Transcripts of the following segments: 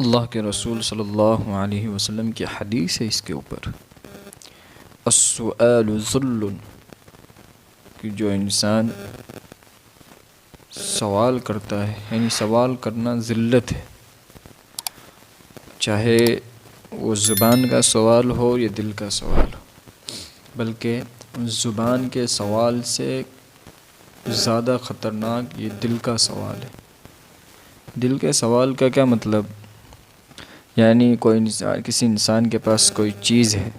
اللہ کے رسول صلی اللہ علیہ وسلم کی حدیث ہے اس کے اوپر، السؤال ذل، کہ جو انسان سوال کرتا ہے یعنی سوال کرنا ذلت ہے، چاہے وہ زبان کا سوال ہو یا دل کا سوال ہو، بلکہ زبان کے سوال سے زیادہ خطرناک یہ دل کا سوال ہے۔ دل کے سوال کا کیا مطلب؟ یعنی کسی انسان کے پاس کوئی چیز ہے،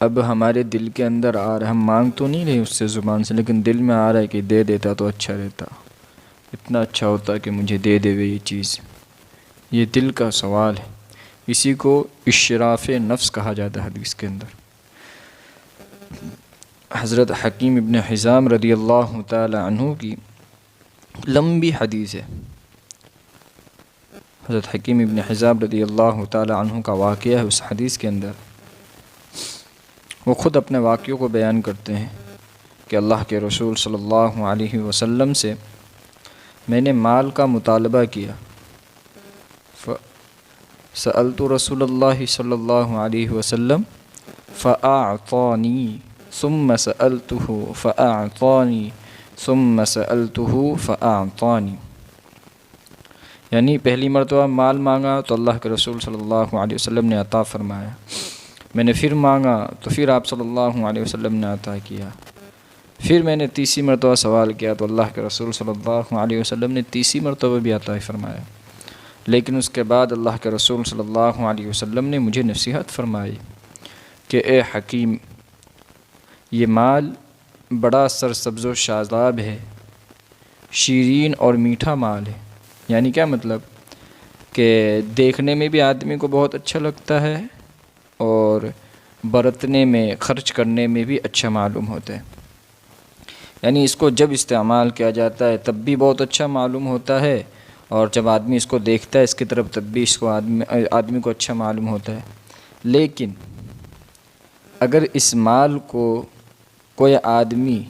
اب ہمارے دل کے اندر آ رہا ہے، ہم مانگ تو نہیں رہے اس سے زبان سے، لیکن دل میں آ رہا ہے کہ دے دیتا تو اچھا رہتا، اتنا اچھا ہوتا کہ مجھے دے دے یہ چیز۔ یہ دل کا سوال ہے، اسی کو اشراف نفس کہا جاتا ہے حدیث کے اندر۔ حضرت حکیم ابن حزام رضی اللہ تعالی عنہ کی لمبی حدیث ہے۔ حضرت حکیم ابن حزام رضی اللہ تعالی عنہ کا واقعہ ہے، اس حدیث کے اندر وہ خود اپنے واقعوں کو بیان کرتے ہیں کہ اللہ کے رسول صلی اللہ علیہ وسلم سے میں نے مال کا مطالبہ کیا، سألت رسول اللہ صلی اللہ علیہ وسلم فأعطانی ثم سألته فأعطانی ثم سألته فأعطانی، یعنی پہلی مرتبہ مال مانگا تو اللہ کے رسول صلی اللہ علیہ وسلم نے عطا فرمایا، میں نے پھر مانگا تو پھر آپ صلی اللہ علیہ وسلم نے عطا کیا، پھر میں نے تیسری مرتبہ سوال کیا تو اللہ کے رسول صلی اللہ علیہ وسلم نے تیسری مرتبہ بھی عطا فرمایا، لیکن اس کے بعد اللہ کے رسول صلی اللہ علیہ وسلم نے مجھے نصیحت فرمائی کہ اے حکیم، یہ مال بڑا سرسبز و شاداب ہے، شیرین اور میٹھا مال ہے۔ یعنی کیا مطلب؟ کہ دیکھنے میں بھی آدمی کو بہت اچھا لگتا ہے اور برتنے میں، خرچ کرنے میں بھی اچھا معلوم ہوتا ہے، یعنی اس کو جب استعمال کیا جاتا ہے تب بھی بہت اچھا معلوم ہوتا ہے، اور جب آدمی اس کو دیکھتا ہے اس کی طرف تب بھی اس کو آدمی کو اچھا معلوم ہوتا ہے۔ لیکن اگر اس مال کو کوئی آدمی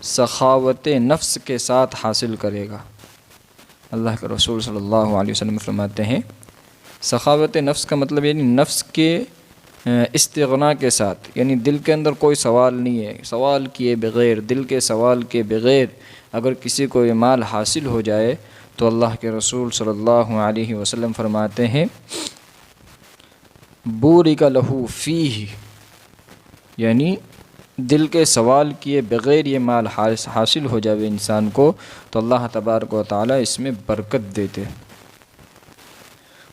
سخاوت نفس کے ساتھ حاصل کرے گا، اللہ کے رسول صلی اللہ علیہ وسلم فرماتے ہیں سخاوت نفس کا مطلب یعنی نفس کے استغنا کے ساتھ، یعنی دل کے اندر کوئی سوال نہیں ہے، سوال کیے بغیر، دل کے سوال کے بغیر اگر کسی کو یہ مال حاصل ہو جائے تو اللہ کے رسول صلی اللہ علیہ وسلم فرماتے ہیں بورک لہ فیہ، یعنی دل کے سوال کیے بغیر یہ مال حاصل ہو جائے انسان کو تو اللہ تبارک و تعالی اس میں برکت دیتے،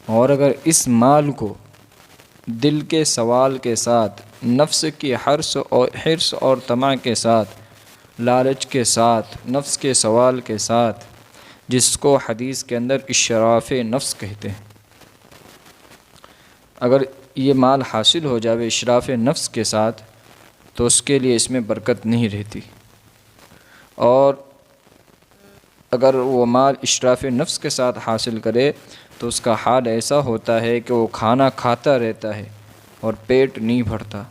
اور اگر اس مال کو دل کے سوال کے ساتھ، نفس کی حرص اور طمع کے ساتھ، لالچ کے ساتھ، نفس کے سوال کے ساتھ، جس کو حدیث کے اندر اشراف نفس کہتے ہیں، اگر یہ مال حاصل ہو جائے اشراف نفس کے ساتھ تو اس کے لیے اس میں برکت نہیں رہتی، اور اگر وہ مال اشراف نفس کے ساتھ حاصل کرے تو اس کا حال ایسا ہوتا ہے کہ وہ کھانا کھاتا رہتا ہے اور پیٹ نہیں بھرتا،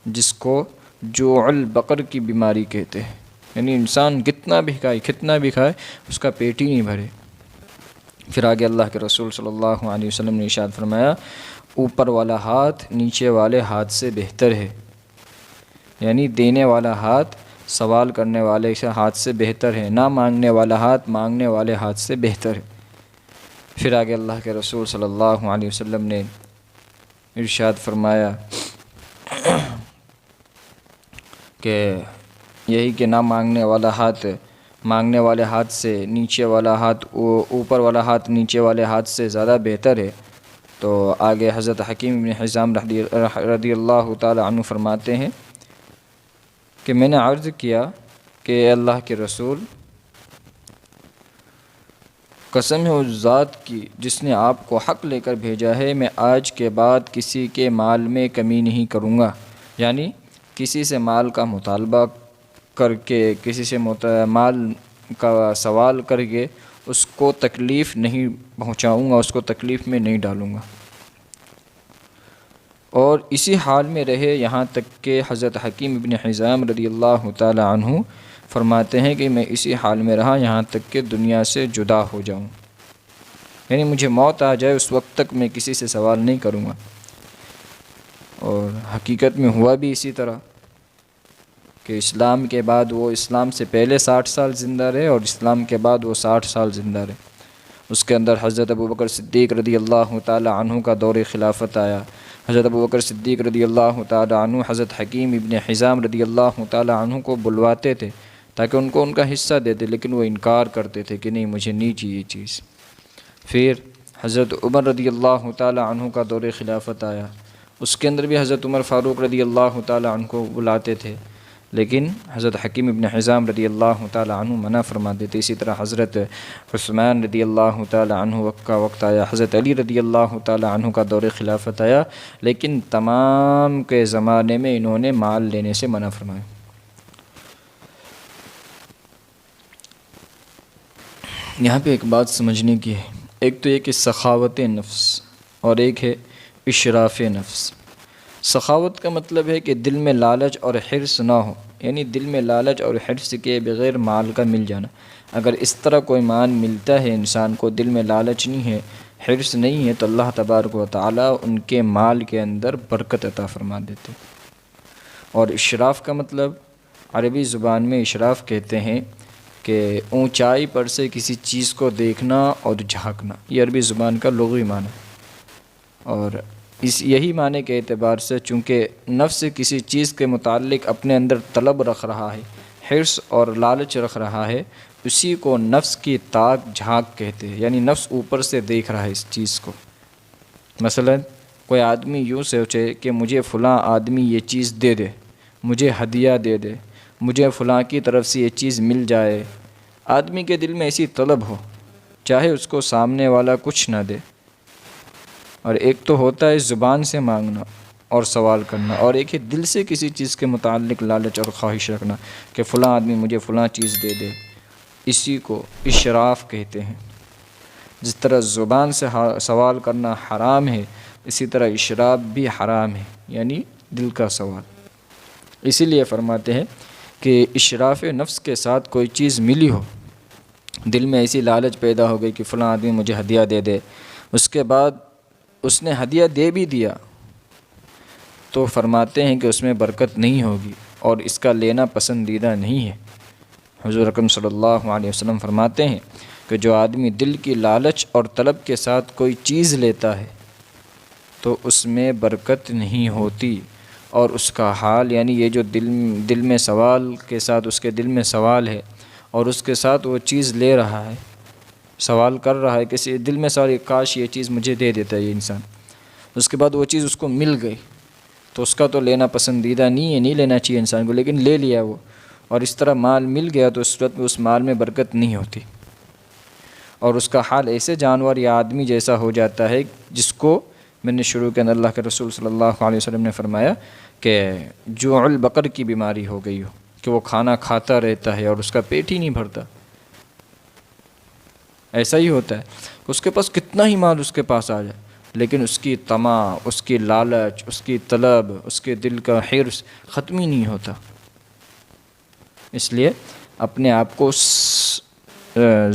جس کو جوع البقر کی بیماری کہتے ہیں، یعنی انسان کتنا بھی کھائے اس کا پیٹ ہی نہیں بھرے۔ پھر آگے اللہ کے رسول صلی اللہ علیہ وسلم نے ارشاد فرمایا اوپر والا ہاتھ نیچے والے ہاتھ سے بہتر ہے، یعنی دینے والا ہاتھ سوال کرنے والے ہاتھ سے بہتر ہے، نہ مانگنے والا ہاتھ مانگنے والے ہاتھ سے بہتر ہے۔ پھر آگے اللہ کے رسول صلی اللہ علیہ وسلم نے ارشاد فرمایا کہ یہی کہ نہ مانگنے والا ہاتھ مانگنے والے ہاتھ سے نیچے والا ہاتھ، اوپر والا ہاتھ نیچے والے ہاتھ سے زیادہ بہتر ہے۔ تو آگے حضرت حکیم بن حزام رضی اللہ تعالی عنہ فرماتے ہیں کہ میں نے عرض کیا کہ اے اللہ کے رسول، قسم ہے اس ذات کی جس نے آپ کو حق لے کر بھیجا ہے، میں آج کے بعد کسی کے مال میں کمی نہیں کروں گا، یعنی کسی سے مال کا مطالبہ کر کے، کسی سے مال کا سوال کر کے اس کو تکلیف نہیں پہنچاؤں گا، اس کو تکلیف میں نہیں ڈالوں گا، اور اسی حال میں رہے یہاں تک کہ حضرت حکیم ابن حزام رضی اللہ تعالی عنہ فرماتے ہیں کہ میں اسی حال میں رہا یہاں تک کہ دنیا سے جدا ہو جاؤں۔ یعنی مجھے موت آ جائے اس وقت تک میں کسی سے سوال نہیں کروں گا۔ اور حقیقت میں ہوا بھی اسی طرح کہ اسلام کے بعد وہ اسلام سے پہلے 60 سال زندہ رہے اور اسلام کے بعد وہ 60 سال زندہ رہے۔ اس کے اندر حضرت ابوبکر صدیق رضی اللہ تعالی عنہ کا دور خلافت آیا۔ حضرت ابوبکر صدیق رضی اللہ تعالی عنہ حضرت حکیم ابن حزام رضی اللہ تعالی عنہ کو بلواتے تھے تاکہ ان کو ان کا حصہ دیتے، لیکن وہ انکار کرتے تھے کہ نہیں، مجھے نہیں چاہیے یہ چیز۔ پھر حضرت عمر رضی اللہ تعالی عنہ کا دور خلافت آیا۔ اس کے اندر بھی حضرت عمر فاروق رضی اللہ تعالی عنہ کو بلاتے تھے، لیکن حضرت حکیم ابن حزام رضی اللہ تعالی عنہ منع فرما دیتے۔ اسی طرح حضرت عثمان رضی اللہ تعالی عنہ کا وقت آیا، حضرت علی رضی اللہ تعالی عنہ کا دور خلافت آیا، لیکن تمام کے زمانے میں انہوں نے مال لینے سے منع فرمایا۔ یہاں پہ ایک بات سمجھنے کی ہے، ایک تو یہ کہ سخاوت نفس اور ایک ہے اشراف نفس۔ سخاوت کا مطلب ہے کہ دل میں لالچ اور حرص نہ ہو، یعنی دل میں لالچ اور حرص کے بغیر مال کا مل جانا۔ اگر اس طرح کوئی مال ملتا ہے انسان کو، دل میں لالچ نہیں ہے، حرص نہیں ہے، تو اللہ تبارک و تعالی ان کے مال کے اندر برکت عطا فرما دیتے۔ اور اشراف کا مطلب عربی زبان میں اشراف کہتے ہیں کہ اونچائی پر سے کسی چیز کو دیکھنا اور جھانکنا، یہ عربی زبان کا لغوی معنی ہے۔ اور یہی معنی کے اعتبار سے چونکہ نفس کسی چیز کے متعلق اپنے اندر طلب رکھ رہا ہے، حرص اور لالچ رکھ رہا ہے، اسی کو نفس کی تاک جھانک کہتے ہیں، یعنی نفس اوپر سے دیکھ رہا ہے اس چیز کو۔ مثلا کوئی آدمی یوں سوچے کہ مجھے فلاں آدمی یہ چیز دے دے، مجھے ہدیہ دے دے، مجھے فلاں کی طرف سے یہ چیز مل جائے، آدمی کے دل میں ایسی طلب ہو، چاہے اس کو سامنے والا کچھ نہ دے۔ اور ایک تو ہوتا ہے زبان سے مانگنا اور سوال کرنا، اور ایک ہے دل سے کسی چیز کے متعلق لالچ اور خواہش رکھنا کہ فلاں آدمی مجھے فلاں چیز دے دے، اسی کو اشراف کہتے ہیں۔ جس طرح زبان سے سوال کرنا حرام ہے، اسی طرح اشراف بھی حرام ہے، یعنی دل کا سوال۔ اسی لیے فرماتے ہیں کہ اشراف نفس کے ساتھ کوئی چیز ملی ہو، دل میں ایسی لالچ پیدا ہو گئی کہ فلاں آدمی مجھے ہدیہ دے دے، اس کے بعد اس نے ہدیہ دے بھی دیا، تو فرماتے ہیں کہ اس میں برکت نہیں ہوگی اور اس کا لینا پسندیدہ نہیں ہے۔ حضور اکرم صلی اللہ علیہ وسلم فرماتے ہیں کہ جو آدمی دل کی لالچ اور طلب کے ساتھ کوئی چیز لیتا ہے تو اس میں برکت نہیں ہوتی، اور اس کا حال یعنی یہ جو دل میں سوال کے ساتھ اس کے دل میں سوال ہے اور اس کے ساتھ وہ چیز لے رہا ہے، سوال کر رہا ہے، کسی دل میں سوال کاش یہ چیز مجھے دے دیتا ہے یہ انسان، اس کے بعد وہ چیز اس کو مل گئی تو اس کا تو لینا پسندیدہ نہیں ہے، نہیں لینا چاہیے انسان کو، لیکن لے لیا وہ، اور اس طرح مال مل گیا تو اس صورت میں اس مال میں برکت نہیں ہوتی، اور اس کا حال ایسے جانور یا آدمی جیسا ہو جاتا ہے جس کو میں نے شروع کے اندر اللہ کے رسول صلی اللہ علیہ وسلم نے فرمایا کہ جوع البقر کی بیماری ہو گئی ہو، کہ وہ کھانا کھاتا رہتا ہے اور اس کا پیٹ ہی نہیں بھرتا۔ ایسا ہی ہوتا ہے، اس کے پاس کتنا ہی مال اس کے پاس آ جائے، لیکن اس کی طمع، اس کی لالچ، اس کی طلب، اس کے دل کا حرص ختم ہی نہیں ہوتا۔ اس لیے اپنے آپ کو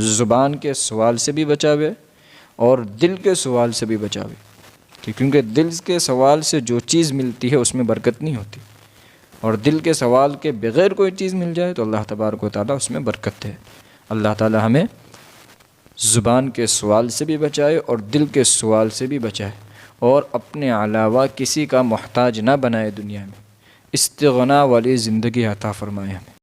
زبان کے سوال سے بھی بچاوے اور دل کے سوال سے بھی بچاوے، کیونکہ دل کے سوال سے جو چیز ملتی ہے اس میں برکت نہیں ہوتی، اور دل کے سوال کے بغیر کوئی چیز مل جائے تو اللہ تبارک و تعالیٰ اس میں برکت ہے۔ اللہ تعالیٰ ہمیں زبان کے سوال سے بھی بچائے اور دل کے سوال سے بھی بچائے، اور اپنے علاوہ کسی کا محتاج نہ بنائے، دنیا میں استغنا والی زندگی عطا فرمائے ہمیں۔